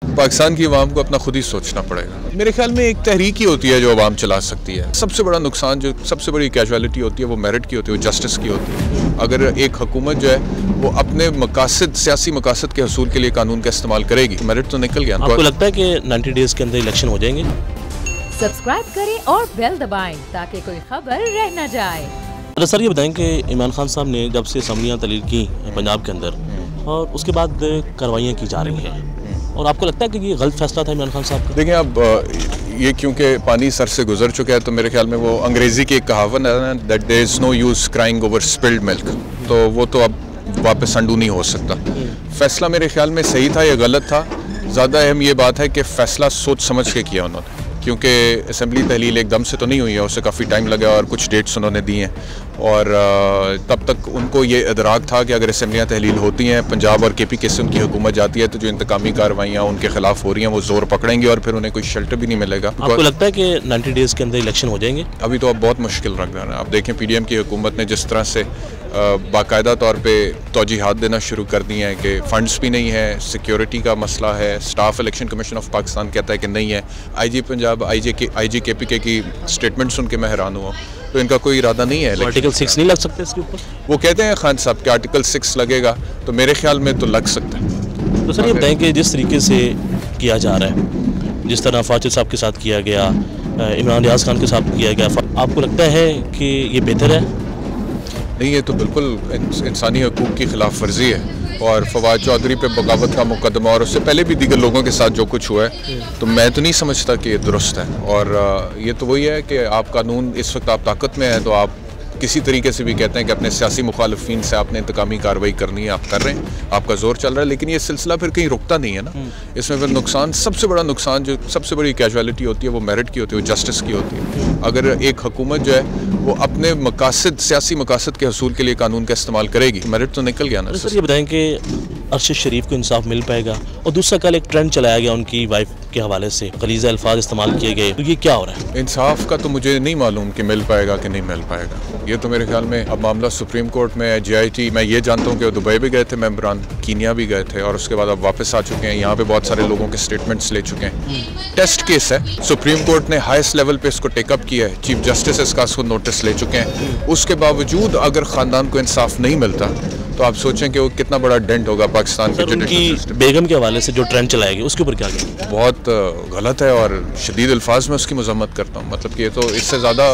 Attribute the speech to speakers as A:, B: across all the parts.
A: पाकिस्तान की अवाम को अपना खुद ही सोचना पड़ेगा। मेरे ख्याल में एक तहरीक ही होती है जो अवाम चला सकती है। सबसे बड़ा नुकसान, जो सबसे बड़ी कैजुअलिटी होती है वो मेरिट की होती है, वो जस्टिस की होती है। अगर एक हुकूमत जो है वो अपने मकासद, सियासी मकासद के हसूल के लिए कानून का इस्तेमाल करेगी, मेरिट तो निकल गया।
B: आपको लगता है कि 90 डेज के अंदर इलेक्शन हो जाएंगे?
C: सब्सक्राइब करें और बेल दबाएं ताकि कोई खबर रह न जाए।
B: सर ये बताएं कि इमरान खान साहब ने जब से असम्बलियाँ तहलील की पंजाब के अंदर और उसके बाद कार्रवाइयाँ की जा रही हैं, और आपको लगता है कि ये गलत फैसला था इमरान खान साहब का?
A: देखिए, अब ये क्योंकि पानी सर से गुजर चुका है तो मेरे ख्याल में वो अंग्रेज़ी की एक कहावत है ना, that there is no use crying over spilled milk, तो वो तो अब वापस अंडू नहीं हो सकता। फैसला मेरे ख्याल में सही था या गलत था, ज़्यादा अहम ये बात है कि फ़ैसला सोच समझ के किया उन्होंने, क्योंकि असम्बली तहलील एकदम से तो नहीं हुई है, उससे काफ़ी टाइम लगा और कुछ डेट्स उन्होंने दी हैं, और तब तक उनको ये इदराक था कि अगर असम्बलियाँ तहलील होती हैं, पंजाब और KPK से उनकी हुकूमत जाती है, तो जो इंतकामी कार्रवाइयाँ उनके खिलाफ हो रही हैं वो ज़ोर पकड़ेंगी और फिर उन्हें कोई शेल्टर भी नहीं मिलेगा।
B: आपको लगता है कि 90 डेज़ के अंदर इलेक्शन हो जाएंगे?
A: अभी तो अब बहुत मुश्किल रख रहा है। आप देखें PDM की हुकूमत ने जिस तरह से बाकायदा तौर पे तौजीहात देना शुरू कर दी हैं कि फ़ंड्स भी नहीं है, सिक्योरिटी का मसला है, staff election commission of Pakistan कहता है कि नहीं है, IG पंजाब, IG KPK की स्टेटमेंट सुन के मैं हैरान हुआ। तो इनका कोई इरादा नहीं है।
B: आर्टिकल 6 नहीं लग सकते इसके ऊपर?
A: वो कहते हैं खान साहब कि आर्टिकल 6 लगेगा, तो मेरे ख्याल में तो लग सकता है।
B: तो सर ये बताएं कि जिस तरीके से किया जा रहा है, जिस तरह फाजिल साहब के साथ किया गया, इमरान रियाज खान के साथ किया गया, आपको लगता है कि ये बेहतर है?
A: नहीं, ये तो बिल्कुल इंसानी हकूक़ की खिलाफ वर्जी है, और फवाद चौधरी पे बगावत का मुकदमा और उससे पहले भी दीगर लोगों के साथ जो कुछ हुआ है, तो मैं तो नहीं समझता कि ये दुरुस्त है। और ये तो वही है कि आप कानून, इस वक्त आप ताकत में हैं तो आप किसी तरीके से भी कहते हैं कि अपने सियासी मुखालिफिन से आपने इंतकामी कार्रवाई करनी है, आप कर रहे हैं, आपका जोर चल रहा है, लेकिन ये सिलसिला फिर कहीं रुकता नहीं है ना। इसमें फिर नुकसान, सबसे बड़ा नुकसान, जो सबसे बड़ी कैजुअलिटी होती है वो मेरिट की होती है, वो जस्टिस की होती है। अगर एक हुकूमत जो है वो अपने मकासद, सियासी मकासद के हसूल के लिए कानून का इस्तेमाल करेगी, मेरिट तो निकल गया ना।
B: सर ये बताएं कि अरशद शरीफ को इंसाफ मिल पाएगा? और दूसरा, कल एक ट्रेंड चलाया गया उनकी वाइफ के हवाले से, गलीज़ अल्फाज इस्तेमाल किए गए, तो ये क्या हो रहा है?
A: इंसाफ का तो मुझे नहीं मालूम कि मिल पाएगा कि नहीं मिल पाएगा। ये तो मेरे ख्याल में अब मामला सुप्रीम कोर्ट में है, GIT। मैं ये जानता हूँ कि वो दुबई भी गए थे मेंबरान, कीनिया भी गए थे, और उसके बाद अब वापस आ चुके हैं। यहाँ पे बहुत सारे लोगों के स्टेटमेंट्स ले चुके हैं। टेस्ट केस है, सुप्रीम कोर्ट ने हाईएस्ट लेवल पे इसको टेकअप किया है, चीफ जस्टिस इसका नोटिस ले चुके हैं। उसके बावजूद अगर ख़ानदान को इंसाफ नहीं मिलता तो आप सोचें कि वो कितना बड़ा डेंट होगा पाकिस्तान के जुडिशल सिस्टम।
B: बेगम के हवाले से जो ट्रेंड चलाया गया, उसके ऊपर क्या कहें?
A: बहुत गलत है और शदीद अल्फाज में उसकी मजम्मत करता हूँ। मतलब कि ये तो इससे ज़्यादा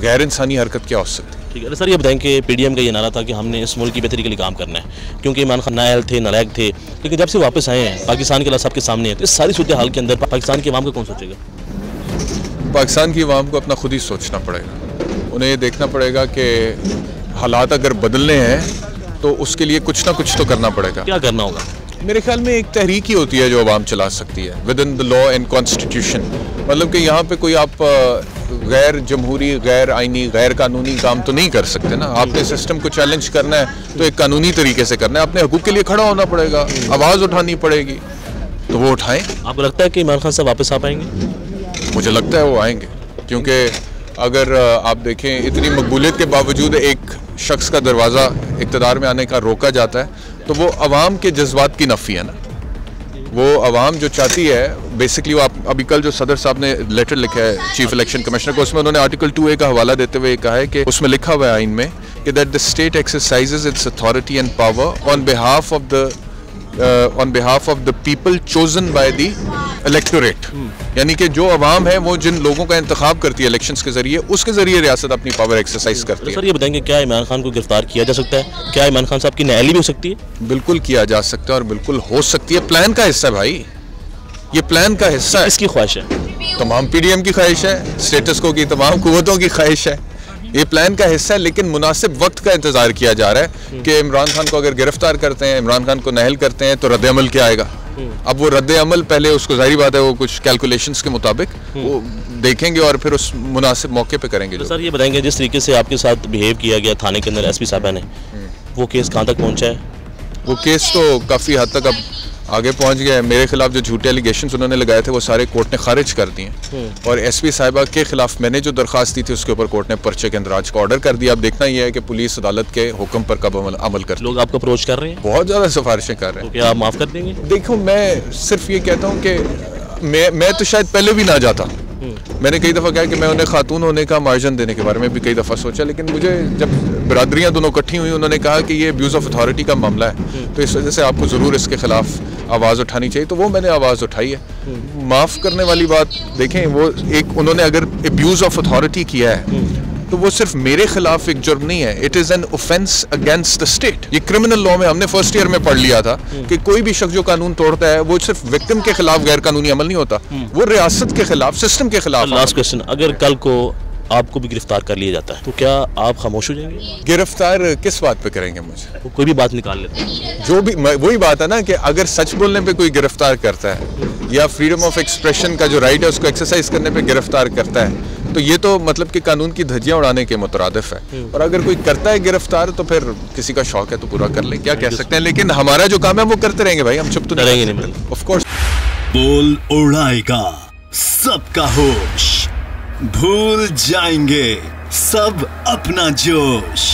A: गैर इंसानी हरकत क्या हो सकती है।
B: ठीक है सर, ये बताएं कि PDM का ये नारा था कि हमने इस मुल्क की बेहतरी के लिए काम करना है, क्योंकि इमरान खान नाअहल थे, नालायक थे, लेकिन जब से वापस आए हैं पाकिस्तान के अल्लाह साहब के सामने है, तो इस सारी सूरत हाल के अंदर पाकिस्तान की अवाम को कौन सोचेगा?
A: पाकिस्तान की अवाम को अपना खुद ही सोचना पड़ेगा। उन्हें ये देखना पड़ेगा कि हालात अगर बदलने हैं तो उसके लिए कुछ ना कुछ तो करना पड़ेगा।
B: क्या करना होगा?
A: मेरे ख्याल में एक तहरीक ही होती है जो अवाम चला सकती है, with in the law and constitution. मतलब कि यहाँ पे कोई आप गैर जमहूरी, गैर आइनी, गैर कानूनी काम तो नहीं कर सकते ना। आपने सिस्टम को चैलेंज करना है तो एक कानूनी तरीके से करना है, अपने हकूक़ के लिए खड़ा होना पड़ेगा, आवाज़ उठानी पड़ेगी, तो वो उठाएं।
B: आपको लगता है कि इमरान खान साहब वापस आ पाएंगे?
A: मुझे लगता है वो आएंगे, क्योंकि अगर आप देखें इतनी मकबूलियत के बावजूद एक शख्स का दरवाज़ा इक़्तिदार में आने का रोका जाता है, तो वो अवाम के जज्बात की नफ़ी है ना। वो अवाम जो चाहती है बेसिकली, वो आप अभी कल जो सदर साहब ने लेटर लिखा है चीफ इलेक्शन कमिश्नर को, उसमें उन्होंने आर्टिकल 2A का हवाला देते हुए कहा है कि उसमें लिखा हुआ है आइन में कि that the state exercises it's authority and power on behalf of the people chosen by the electorate. यानी कि जो अवाम है वो जिन लोगों का इंतखाब करती है इलेक्शंस के जरिए, उसके जरिए रियासत अपनी पावर एक्सरसाइज करती है।
B: सर ये बताएंगे, क्या इमरान खान को गिरफ्तार किया जा सकता है? क्या इमरान खान साहब की नाअहली भी हो सकती है?
A: बिल्कुल किया जा सकता है और बिल्कुल हो सकती है। प्लान का हिस्सा है भाई, ये प्लान का हिस्सा है।
B: इसकी ख्वाहिश है,
A: तमाम PDM की ख्वाहिश है, स्टेटस को की तमाम कुव्वतों की ख्वाहिश है, ये प्लान का हिस्सा है। लेकिन मुनासिब वक्त का इंतजार किया जा रहा है कि इमरान खान को अगर गिरफ्तार करते हैं, इमरान खान को नाअहल करते हैं, तो रद्द अमल क्या आएगा। अब वो रद्द अमल पहले उसको, जाहिर बात है, वो कुछ कैलकुलेशंस के मुताबिक वो देखेंगे और फिर उस मुनासिब मौके पे करेंगे।
B: तो सर ये बताएंगे, जिस तरीके से आपके साथ बिहेव किया गया थाने के अंदर SP साहबा ने, वो केस कहाँ तक पहुँचा है?
A: वो केस तो काफ़ी हद तक अब आगे पहुंच गए। मेरे खिलाफ जो झूठे एलिगेशंस उन्होंने लगाए थे वो सारे कोर्ट ने खारिज कर दिए और एसपी साहिबा के खिलाफ मैंने जो दरख्वास्त दी थी उसके ऊपर कोर्ट ने पर्चे के इंदराज का ऑर्डर कर दिया। अब देखना यह है कि पुलिस अदालत के हुक्म पर कब अमल कर।
B: लोग आपको अप्रोच कर रहे हैं,
A: बहुत ज़्यादा सिफारिशें कर रहे हैं।
B: तो क्या आप माफ़ कर देंगे?
A: देखो, मैं सिर्फ ये कहता हूँ कि मैं तो शायद पहले भी ना जाता। मैंने कई दफ़ा कहा कि मैं उन्हें खातून होने का मार्जिन देने के बारे में भी कई दफ़ा सोचा, लेकिन मुझे जब बिरादरियाँ दोनों इकट्ठी हुई उन्होंने कहा कि ये अब्यूज़ ऑफ अथॉरिटी का मामला है, तो इस वजह से आपको ज़रूर इसके खिलाफ आवाज़ उठानी चाहिए। तो वो मैंने आवाज़ उठाई है। माफ़ करने वाली बात देखें, वो एक उन्होंने अगर अब्यूज़ ऑफ अथॉरिटी किया है तो वो सिर्फ मेरे खिलाफ एक जुर्म नहीं है, it is an offence against the state. ये क्रिमिनल लॉ में हमने फर्स्ट ईयर में पढ़ लिया था कि कोई भी शख्स जो कानून तोड़ता है वो सिर्फ विक्टिम के खिलाफ गैर कानूनी अमल नहीं होता, वो रियासत के खिलाफ, सिस्टम के खिलाफ।
B: लास्ट क्वेश्चन, अगर कल को आपको भी गिरफ्तार कर लिया जाता है तो क्या आप खामोश हो जाएंगे?
A: गिरफ्तार किस बात पे करेंगे मुझे?
B: तो कोई भी बात निकाल लेते हैं।
A: जो भी वही बात है ना कि अगर सच बोलने पे कोई गिरफ्तार करता है या फ्रीडम ऑफ एक्सप्रेशन का जो राइट है उसको एक्सरसाइज करने पे गिरफ्तार करता है, तो ये तो मतलब कि कानून की धज्जियां उड़ाने के मुतरादिफ है। और अगर कोई करता है गिरफ्तार तो फिर किसी का शौक है तो पूरा कर ले, क्या कह सकते हैं। लेकिन हमारा जो काम है वो करते रहेंगे भाई, हम चुप तो
B: नहीं।
A: ऑफ कोर्स
D: बोल उड़ाएगा सबका होश, भूल जाएंगे सब अपना जोश।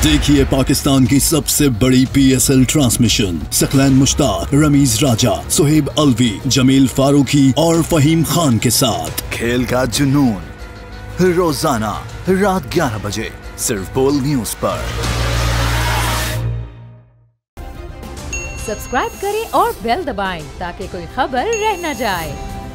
D: देखिए पाकिस्तान की सबसे बड़ी PSL ट्रांसमिशन सकलैन मुश्ताक, रमीज राजा, सुहेब अलवी, जमील फारूकी और फहीम खान के साथ खेल का जुनून रोजाना रात 11 बजे सिर्फ बोल न्यूज पर।
C: सब्सक्राइब करें और बेल दबाएं ताकि कोई खबर रह न जाए।